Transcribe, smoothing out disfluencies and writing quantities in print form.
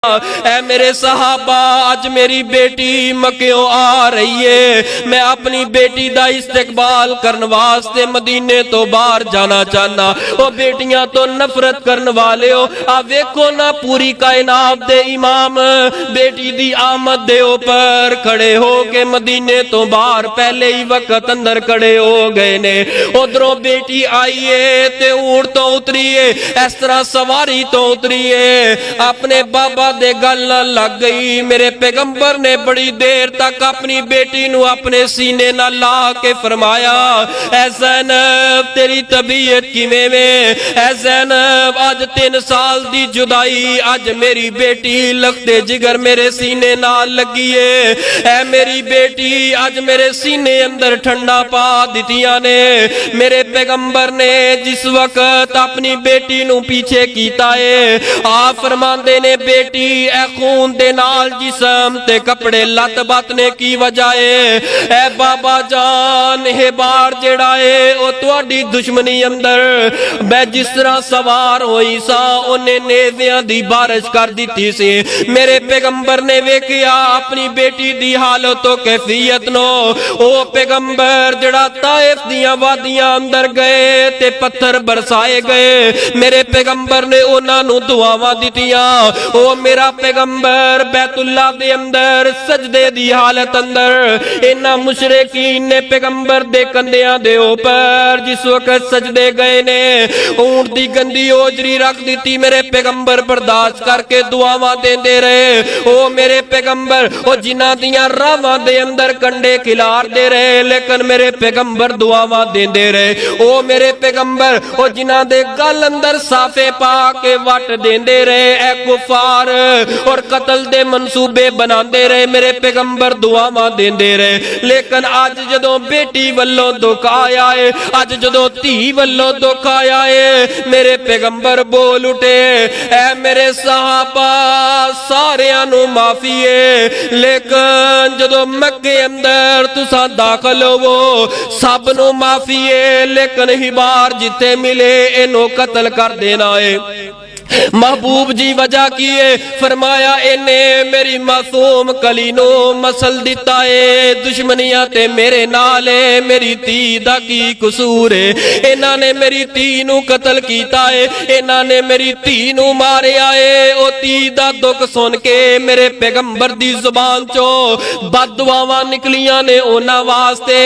ऐ मेरे सहाबा अज मेरी बेटी मक्यों आ रही है, मैं अपनी बेटी दा इस्तकबाल करने वास्ते मदीने तो बाहर जाना चाहना। ओ बेटियां तो नफरत करने वाले हो, आ वेखो ना पूरी कायनात दे इमाम बेटी दी आमद दे ऊपर खड़े हो के मदीने तो बाहर पहले ही वक्त अंदर खड़े हो गए ने। उधरों बेटी आई है ते ऊंट तो उतरी है, इस तरह सवारी तो उतरी है, अपने बाबा दे गल लग गई। मेरे पैगंबर ने बड़ी देर तक अपनी बेटी नू अपने सीने ना ला के फरमाया, ऐ ज़ैनब तेरी तबीयत किवें में? ऐ ज़ैनब आज 3 साल दी जुदाई, आज मेरी बेटी लगते जिगर मेरे सीने नाल लगी है। ऐ मेरी बेटी आज मेरे सीने अंदर ठंडा पा दितियां ने। मेरे पैगंबर ने जिस वक्त अपनी बेटी नू पीछे कीता है, आप फरमांदे ने बेटी ए खून दे नाल जिस्म ते कपड़े लत बतने की वजह है। ए बाबा जान हे बार जेड़ा है ओ तुहाडी दुश्मनी अंदर मैं जिस तरह सवार होई सा ओने नेज़ियां दी बारिश कर दी सी। मेरे पैगंबर ने वेखिया अपनी बेटी दी हालत तो कैफियत नो, ओ पैगंबर जेड़ा ताइफ दियां वादियां अंदर गए ते पत्थर बरसाए गए, मेरे पैगंबर ने उन्हां नू दुआवां दितियां। ओ मेरा पैगंबर बैतुल्ला दे अंदर सजदे दी हालत अंदर इन्हां मुशरिकीन ने पैगंबर दे कंधियां दे ऊपर जिस वक्त सजदे गए ने ऊंट दी गंदी ओजरी रख दी। मेरे पैगंबर बर्दाश्त करके दुआवां देंदे रहे। ओ मेरे पैगंबर ओ जिन्हां दियां रावां दे अंदर कंडे खिलार दे रहे, लेकिन मेरे पैगंबर दुआवां देंदे रहे। ओ मेरे पैगंबर ओ जिन्हां दे गल अंदर साफे पा के वट देंदे रहे, ए कुफार और कतल दे मंसूबे बनाते रहे, मेरे पैगंबर दुआवां देंदे रहे। लेकिन अज जदों बेटी वल्लों दुख आया है, अज जदों धी वल्लों दुख आया है, मेरे पैगंबर बोल उठे, ऐ मेरे सहाबा सारियां नू माफी है, लेकिन जदों मक्के अंदर तुसा दाखल होवो सब नू माफी है, लेकिन हिबार जिथे मिले इन्हों कतल कर देना है। महबूब जी वजह की है? फरमाया इन्ने मेरी मासूम कली नू मसल दिता है, दुश्मनियां ते मेरे नाल है, मेरी धी दा की कसूर है? इन्हां ने मेरी धी नू कतल कीता है, इन्हां ने मेरी धी नू मारिया है। ओ धी दा दुख सुन के मेरे पैगंबर दी जुबान चो बददुआवां निकलियां ने उन्हां वास्ते।